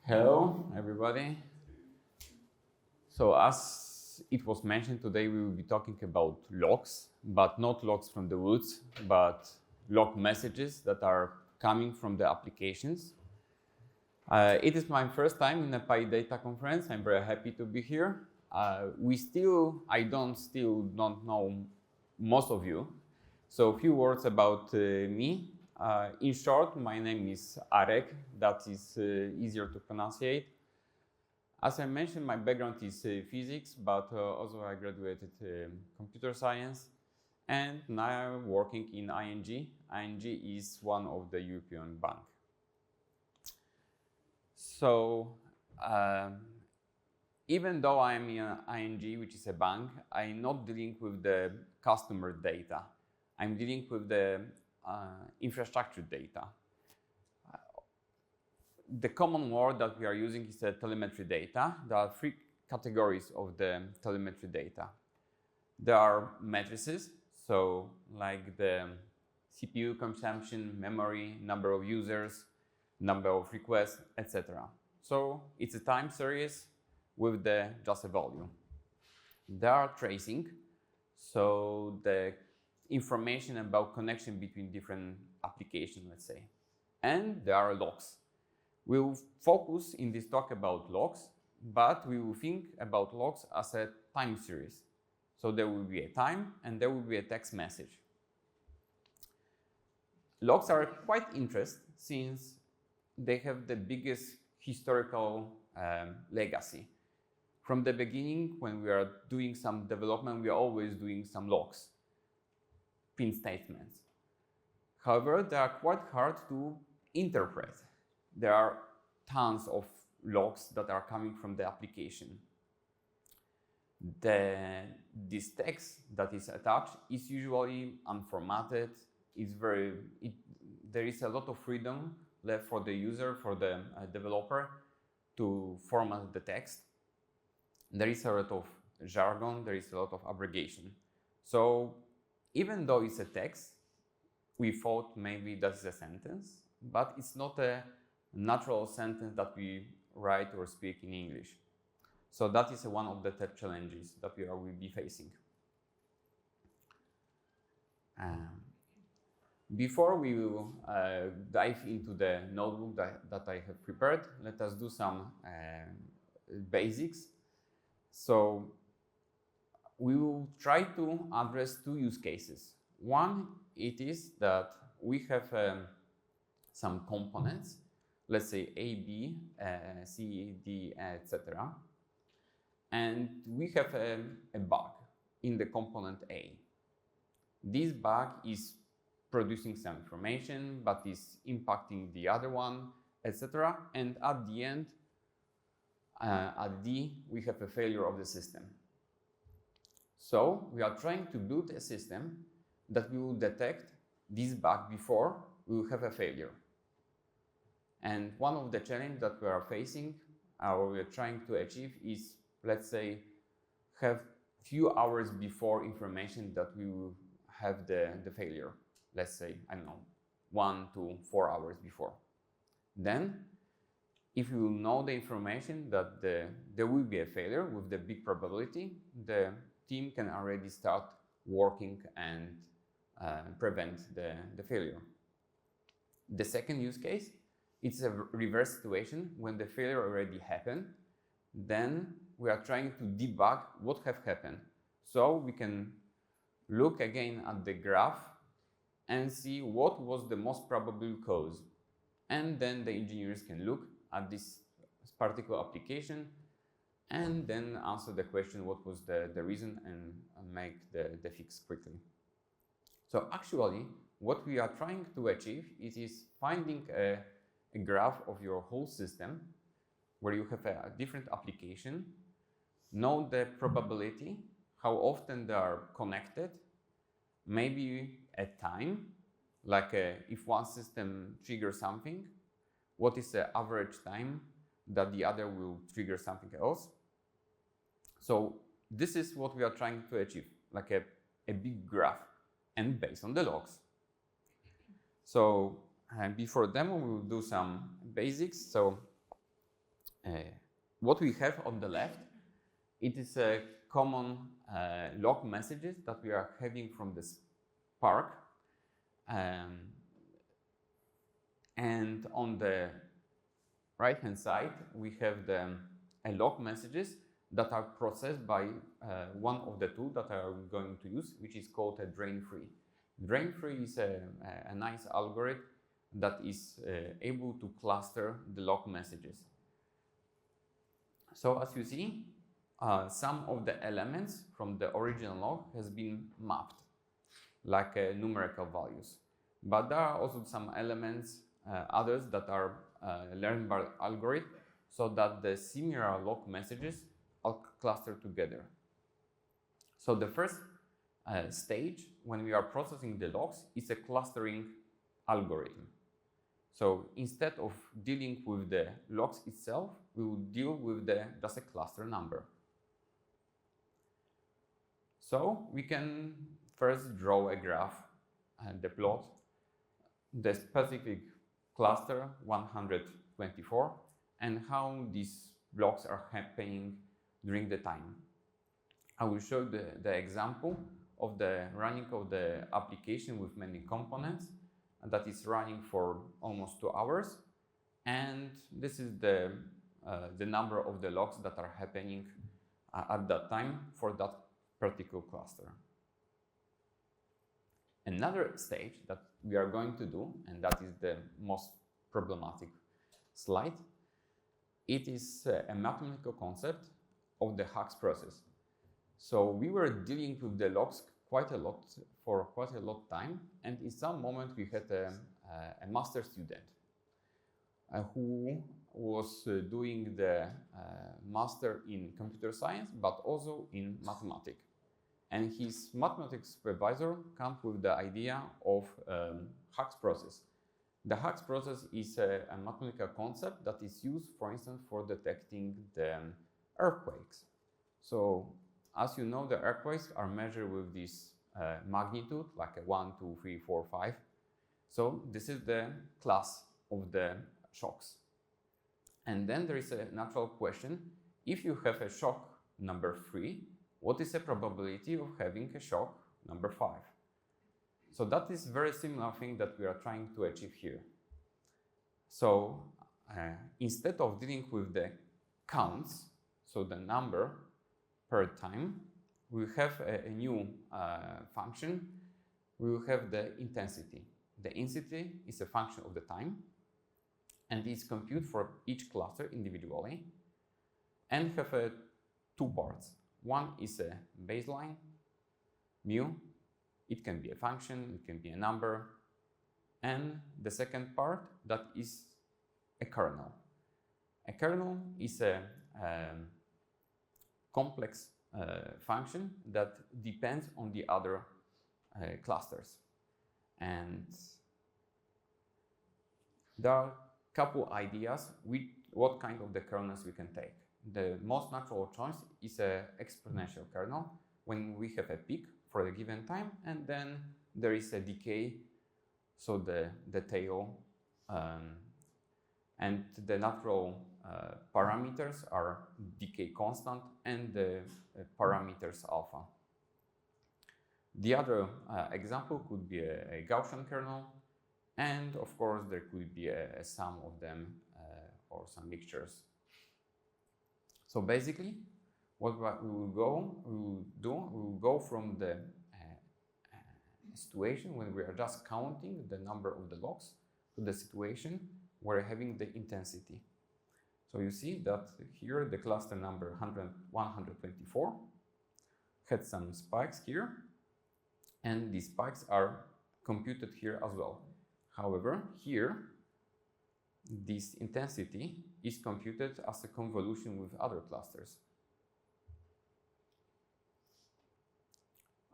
Hello, everybody. So as it was mentioned, today we will be talking about logs, but not logs from the woods, but log messages that are coming from the applications. It is my first time in a PyData conference. I'm very happy to be here. I don't know most of you. So a few words about me. In short, my name is Arek. That is easier to pronunciate. As I mentioned, my background is physics, but also I graduated computer science, and now I'm working in ING. ING is one of the European bank. So even though I'm in ING, which is a bank, I'm not dealing with the customer data. I'm dealing with the infrastructure data. The common word that we are using is telemetry data. There are three categories of the telemetry data. There are matrices, so like the CPU consumption, memory, number of users, number of requests, etc. So it's a time series with just a value. There are tracing, so the information about connection between different applications, let's say. And there are logs. We will focus in this talk about logs, but we will think about logs as a time series. So there will be a time and there will be a text message. Logs are quite interesting since they have the biggest historical legacy. From the beginning, when we are doing some development, we are always doing some logs, print statements. However, they are quite hard to interpret. There are tons of logs that are coming from the application. This text that is attached is usually unformatted. There is a lot of freedom left for the user, for the developer, to format the text. There is a lot of jargon, there is a lot of abbreviation. So even though it's a text, we thought maybe that's a sentence, but it's not a natural sentence that we write or speak in English. So that is one of the tech challenges that we will be facing. Before we will dive into the notebook that I have prepared, let us do some basics. So we will try to address two use cases. One, it is that we have some components, let's say A, B, C, D, etc. And we have a bug in the component A. This bug is producing some information, but is impacting the other one, etc. And at the end, at D, we have a failure of the system. So we are trying to build a system that will detect this bug before we will have a failure. And one of the challenges that we are facing, or we are trying to achieve, is, let's say, have few hours before information that we will have the failure. Let's say, I don't know, 1 to 4 hours before. Then, if you know the information that there will be a failure with the big probability, the team can already start working and prevent the failure. The second use case, it's a reverse situation. When the failure already happened, then we are trying to debug what have happened. So we can look again at the graph and see what was the most probable cause. And then the engineers can look at this particular application and then answer the question what was the reason and make the fix quickly. So actually, what we are trying to achieve is finding a graph of your whole system where you have a different application, know the probability, how often they are connected, maybe a time, like if one system triggers something, what is the average time that the other will trigger something else. So this is what we are trying to achieve, like a big graph, and based on the logs. So before demo, we will do some basics. So what we have on the left, it is a common log messages that we are having from the Spark. And on the right-hand side, we have the log messages that are processed by one of the tools that I'm going to use, which is called a drain-free. Drain-free is a nice algorithm that is able to cluster the log messages. So as you see, some of the elements from the original log has been mapped, like numerical values. But there are also some elements, others that are learned by algorithm, so that the similar log messages are clustered together. So the first stage, when we are processing the logs, is a clustering algorithm. So instead of dealing with the logs itself, we will deal with just a cluster number. So we can first draw a graph and the plot, the specific cluster 124, and how these blocks are happening during the time. I will show the example of the running of the application with many components, and that is running for almost 2 hours. And this is the number of the logs that are happening at that time for that particular cluster. Another stage that we are going to do, and that is the most problematic slide, it is a mathematical concept of the hacks process. So we were dealing with the logs for quite a lot of time, and in some moment we had a master student who was doing the master in computer science, but also in mathematics. And his mathematics supervisor came with the idea of hacks process. The hacks process is a mathematical concept that is used, for instance, for detecting the earthquakes. So, as you know, the earthquakes are measured with this magnitude, like a 1, 2, 3, 4, 5. So this is the class of the shocks. And then there is a natural question: if you have a shock number 3, what is the probability of having a shock number 5? So that is very similar thing that we are trying to achieve here. So instead of dealing with the counts, so the number per time, we have a new function. We will have the intensity. The intensity is a function of the time, and is computed for each cluster individually, and have 2 parts. One is a baseline, mu. It can be a function, it can be a number. And the second part, that is a kernel. A kernel is a complex function that depends on the other clusters. And there are a couple ideas with what kind of the kernels we can take. The most natural choice is an exponential kernel, when we have a peak for a given time, and then there is a decay, so the tail, and the natural parameters are decay constant and the parameters alpha. The other example could be a Gaussian kernel, and of course there could be a sum of them or some mixtures. So basically, what we will go from the situation when we are just counting the number of the logs to the situation where having the intensity. So you see that here the cluster number 124 had some spikes here, and these spikes are computed here as well. However, here this intensity is computed as a convolution with other clusters.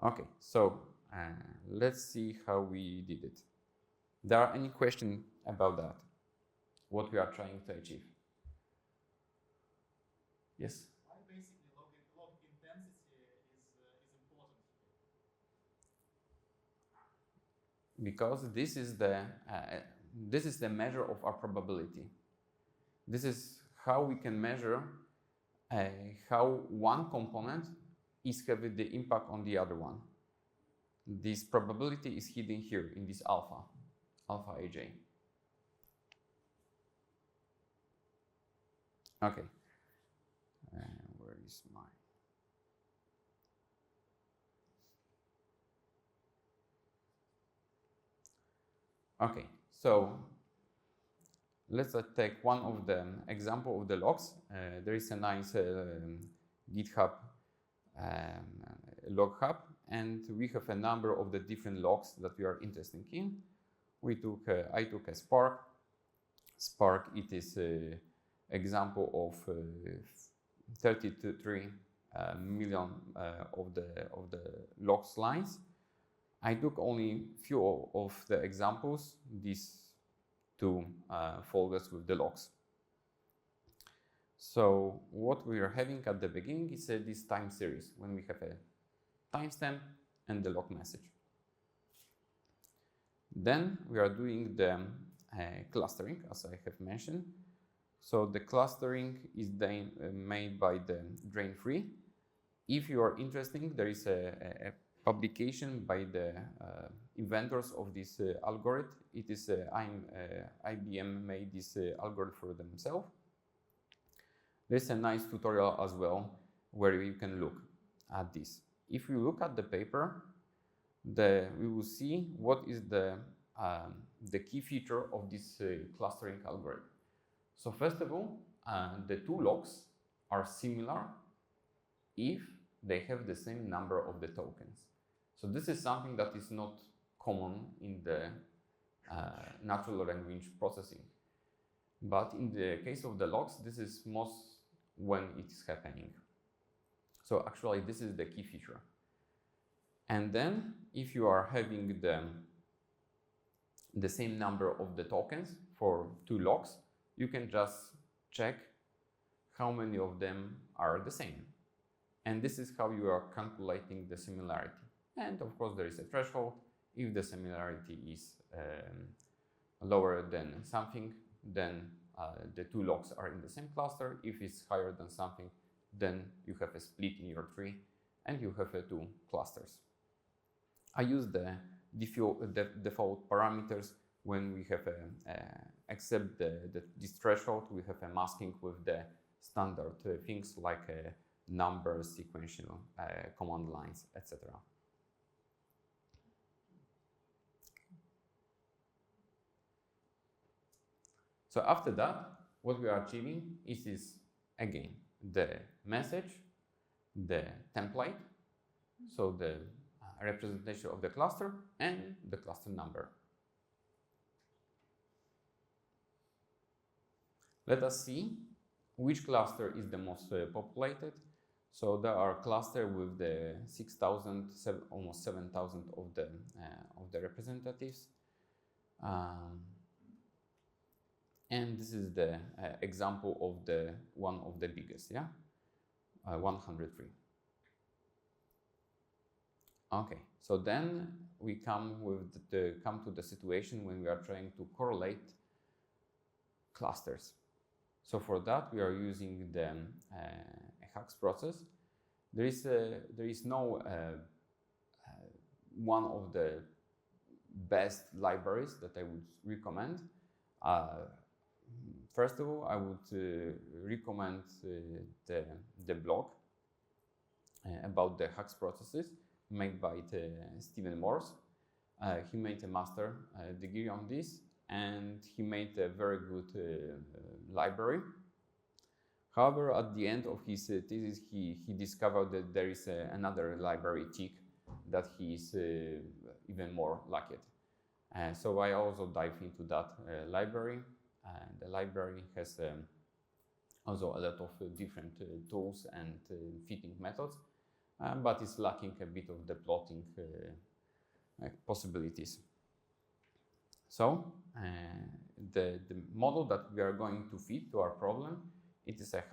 Okay, so let's see how we did it. There are any questions about that? What we are trying to achieve? Yes? Why basically log intensity is important here? Because this is the measure of our probability. This is how we can measure how one component is having the impact on the other one. This probability is hidden here in this alpha aj. Okay, where is my... Okay, so let's take one of the example of the logs. There is a nice GitHub log hub, and we have a number of the different logs that we are interested in. I took a Spark. Spark, it is an example of 33 million of the logs lines. I took only few of the examples, these two folders with the logs. So what we are having at the beginning is this time series, when we have a timestamp and the log message. Then we are doing the clustering, as I have mentioned. So the clustering is then made by the drain-free. If you are interested, there is a publication by the inventors of this algorithm. It is IBM made this algorithm for themselves. There's a nice tutorial as well where you can look at this. If you look at the paper, we will see what is the key feature of this clustering algorithm. So first of all, the two logs are similar if they have the same number of the tokens. So this is something that is not common in the natural language processing. But in the case of the logs, this is most when it is happening. So actually, this is the key feature. And then if you are having the same number of the tokens for two logs, you can just check how many of them are the same. And this is how you are calculating the similarity. And of course, there is a threshold. If the similarity is lower than something, then the two logs are in the same cluster. If it's higher than something, then you have a split in your tree and you have two clusters. I use the default parameters when we have except this threshold, we have a masking with the standard things like numbers, sequential command lines, etc. So after that, what we are achieving is again the message, the template, so the representation of the cluster and the cluster number. Let us see which cluster is the most populated. So there are clusters with the 6,000, almost 7,000 of the representatives. And this is the example of the one of the biggest, 103. Okay, so then we come to the situation when we are trying to correlate clusters. So for that we are using the HAX process. There is no one of the best libraries that I would recommend. First of all, I would recommend the blog about the HAX processes made by Stephen Morse. He made a master degree on this, and he made a very good library. However, at the end of his thesis, he discovered that there is another library, TIC, that he is even more like it. So I also dive into that library. The library has also a lot of different tools and fitting methods, but it's lacking a bit of the plotting possibilities. So the model that we are going to fit to our problem, it is a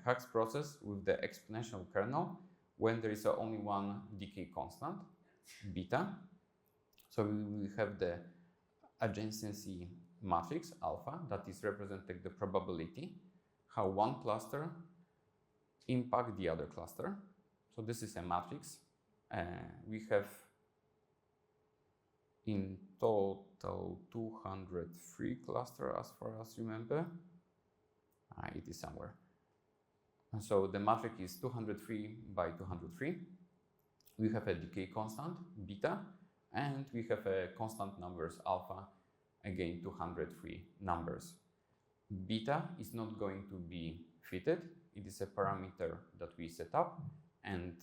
HAX process with the exponential kernel when there is only one decay constant, beta. So we will have the adjacency matrix alpha that is representing the probability. how one cluster impacts the other cluster. So this is a matrix. We have in total 203 clusters as far as you remember. It is somewhere. And so the matrix is 203 by 203. We have a decay constant, beta, and we have a constant numbers alpha, again 203 numbers. Beta is not going to be fitted. It is a parameter that we set up, and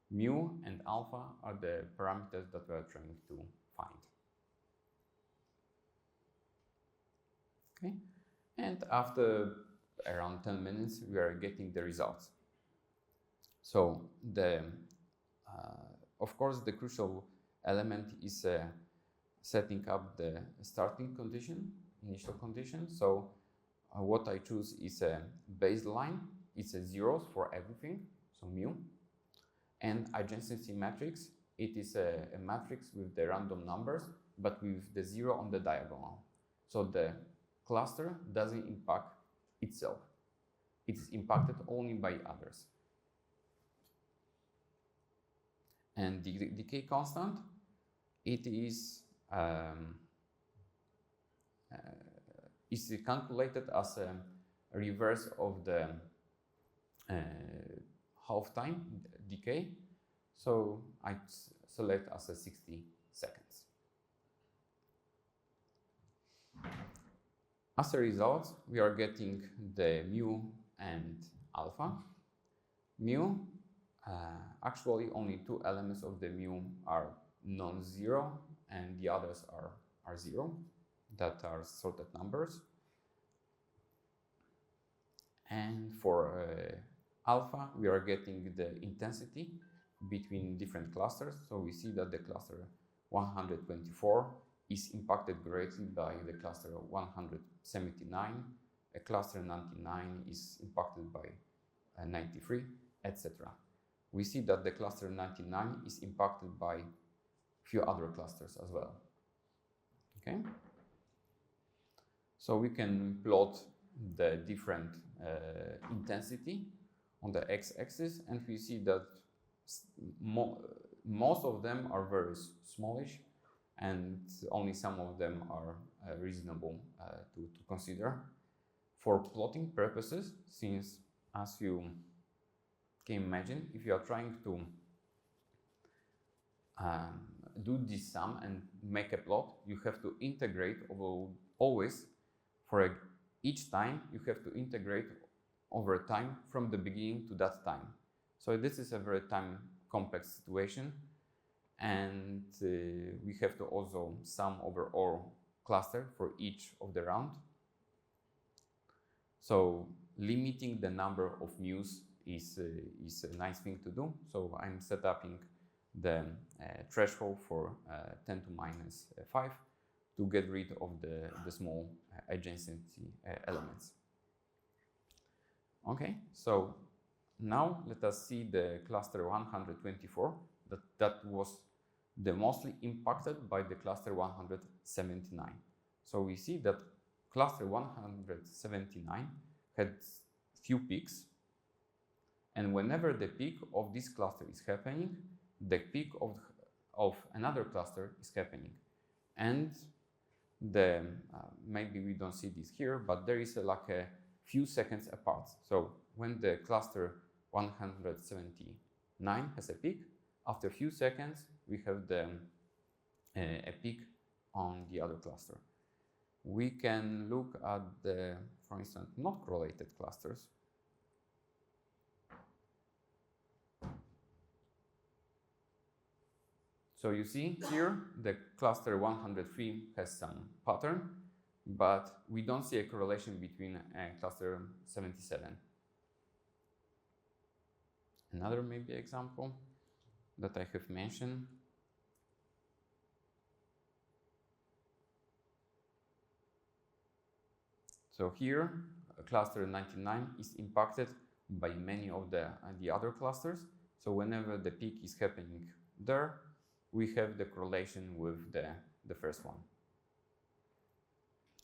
mu and alpha are the parameters that we are trying to find. Okay, and after around 10 minutes, we are getting the results. So of course, the crucial element is setting up the starting condition, initial condition. So what I choose is a baseline. It's a zeros for everything, so mu. And adjacency matrix, it is a matrix with the random numbers, but with the zero on the diagonal. So the cluster doesn't impact itself. It is impacted only by others. And the decay constant, it is calculated as a reverse of the half-time decay. So I select as a 60 seconds. As a result, we are getting the mu and alpha. Mu, actually only two elements of the mu are non-zero and the others are zero, that are sorted numbers. And for alpha, we are getting the intensity between different clusters. So we see that the cluster 124 is impacted greatly by the cluster 179. A cluster 99 is impacted by 93, etc. We see that the cluster 99 is impacted by a few other clusters as well. Okay? So we can plot the different intensity on the x-axis, and we see that most of them are very smallish, and only some of them are reasonable to consider. For plotting purposes, since as you can imagine, if you are trying to do this sum and make a plot, you have to integrate, although always for each time you have to integrate over time from the beginning to that time. So this is a very time complex situation, and we have to also sum over all cluster for each of the round. So limiting the number of mu's is a nice thing to do. So I'm setting the threshold for 10 to minus 5 to get rid of the small adjacency elements. Okay, so now let us see the cluster 124 that was the mostly impacted by the cluster 179. So we see that cluster 179 had few peaks, and whenever the peak of this cluster is happening, the peak of another cluster is happening. And maybe we don't see this here, but there is like a few seconds apart. So when the cluster 179 has a peak, after a few seconds we have a peak on the other cluster. We can look at the, for instance, not correlated clusters. So you see here the cluster 103 has some pattern, but we don't see a correlation between cluster 77. Another maybe example that I have mentioned. So here, cluster 99 is impacted by many of the other clusters. So whenever the peak is happening there, we have the correlation with the first one.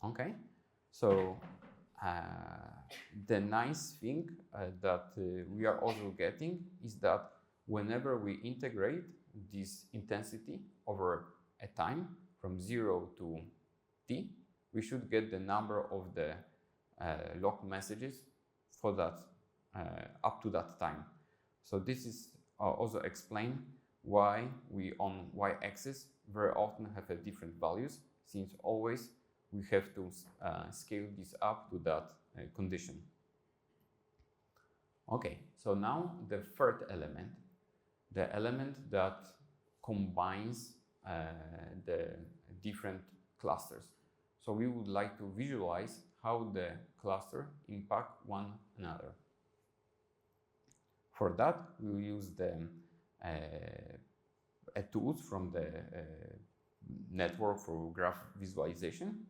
Okay, so the nice thing that we are also getting is that whenever we integrate this intensity over a time from 0 to t, we should get the number of the log messages for that up to that time. So this is also explain why we on y-axis very often have a different values, since always we have to scale this up to that condition. Okay, so now the third element, the element that combines the different clusters. So we would like to visualize how the cluster impact one another. For that, we will use the tools from the network for graph visualization.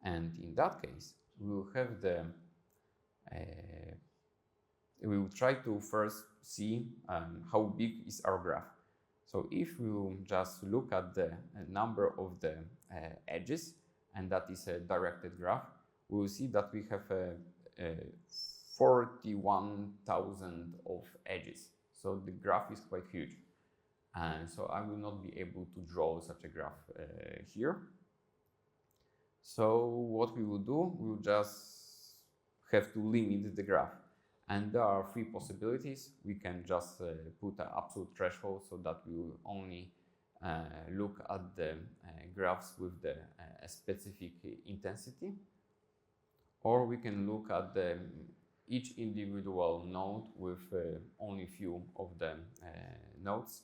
And in that case, we will have the we will try to first see how big is our graph. So if we will just look at the number of the edges, and that is a directed graph, we will see that we have 41,000 of edges. So the graph is quite huge. And so I will not be able to draw such a graph here. So what we will do, we will just have to limit the graph. And there are three possibilities. We can just put an absolute threshold so that we will only look at the graphs with the specific intensity. Or we can look at each individual node with only few of the nodes.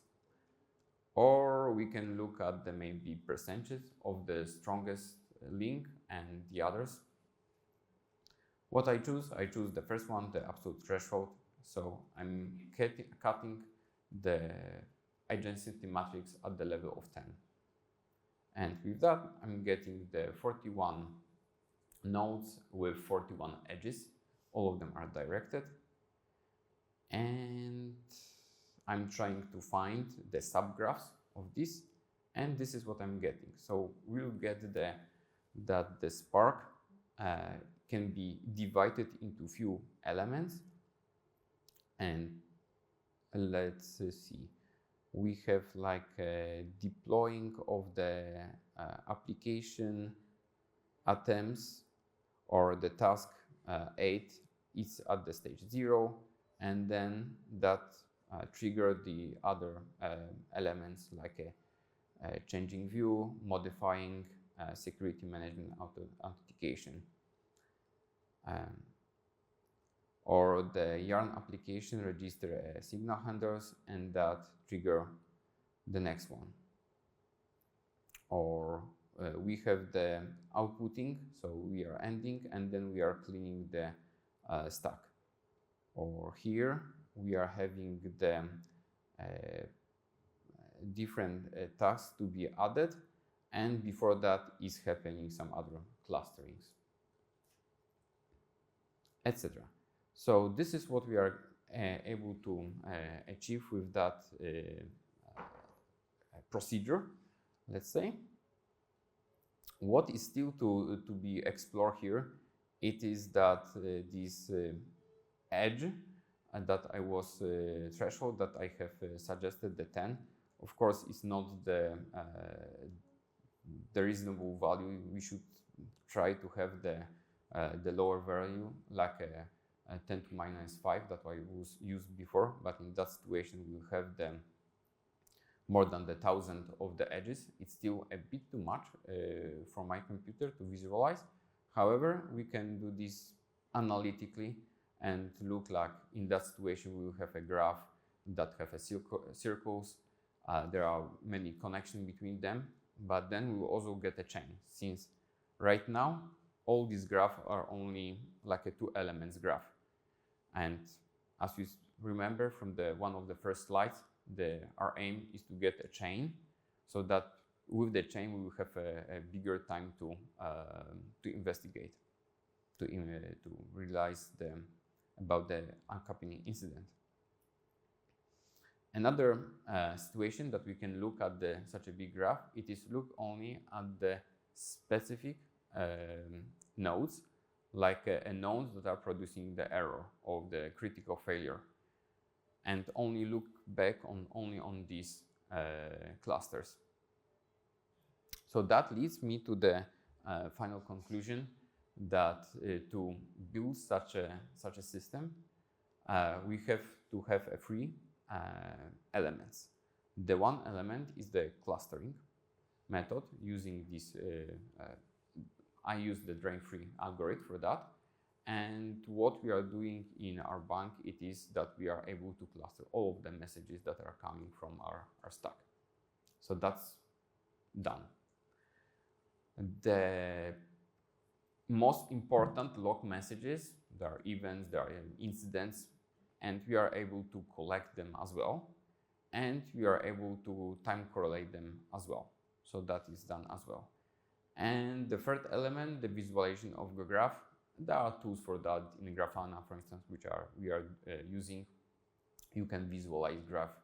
Or we can look at the maybe percentage of the strongest link and the others. What I choose the first one, the absolute threshold. So I'm cutting the identity matrix at the level of 10. And with that, I'm getting the 41 nodes with 41 edges. All of them are directed. And I'm trying to find the subgraphs of this. And this is what I'm getting. So we'll get that the spark can be divided into few elements. And let's see, we have like a deploying of the application attempts, or the task 8 is at the stage 0, and then that trigger the other elements like a changing view, modifying security management authentication. Or the yarn application register signal handlers and that trigger the next one. Or we have the outputting, so we are ending and then we are cleaning the stack. Or here we are having the different tasks to be added, and before that is happening some other clusterings, etc. So this is what we are able to achieve with that procedure, let's say. What is still to be explored here, it is that this edge that I was threshold that I have suggested, the 10, of course, is not the reasonable value. We should try to have the lower value, like a 10 to minus 5 that I was used before, but in that situation we will have the more than the 1,000 of the edges. It's still a bit too much for my computer to visualize. However, we can do this analytically and look like in that situation we will have a graph that have a circles. There are many connections between them, but then we will also get a chain, since right now all these graphs are only like a 2 elements graph. And as you remember from one of the first slides, our aim is to get a chain, so that with the chain we will have a bigger time to investigate, to realize about the uncoupling incident. Another situation that we can look at such a big graph, it is look only at the specific nodes, like nodes that are producing the error or the critical failure, and only look back only on these clusters. So that leads me to the final conclusion that to build such a system, we have to have three elements. The one element is the clustering method. Using this, I use the drain-free algorithm for that. And what we are doing in our bank, it is that we are able to cluster all of the messages that are coming from our stack. So that's done. The most important log messages, there are events, there are incidents, and we are able to collect them as well. And we are able to time correlate them as well. So that is done as well. And the third element, the visualization of the graph, there are tools for that in Grafana, for instance, which we are using. You can visualize graph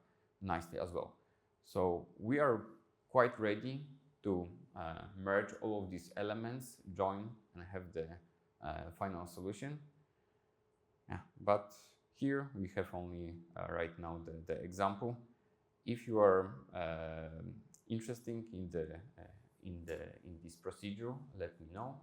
nicely as well. So we are quite ready to merge all of these elements, join, and have the final solution. Yeah, but here we have only right now the example. If you are interested in this procedure, let me know.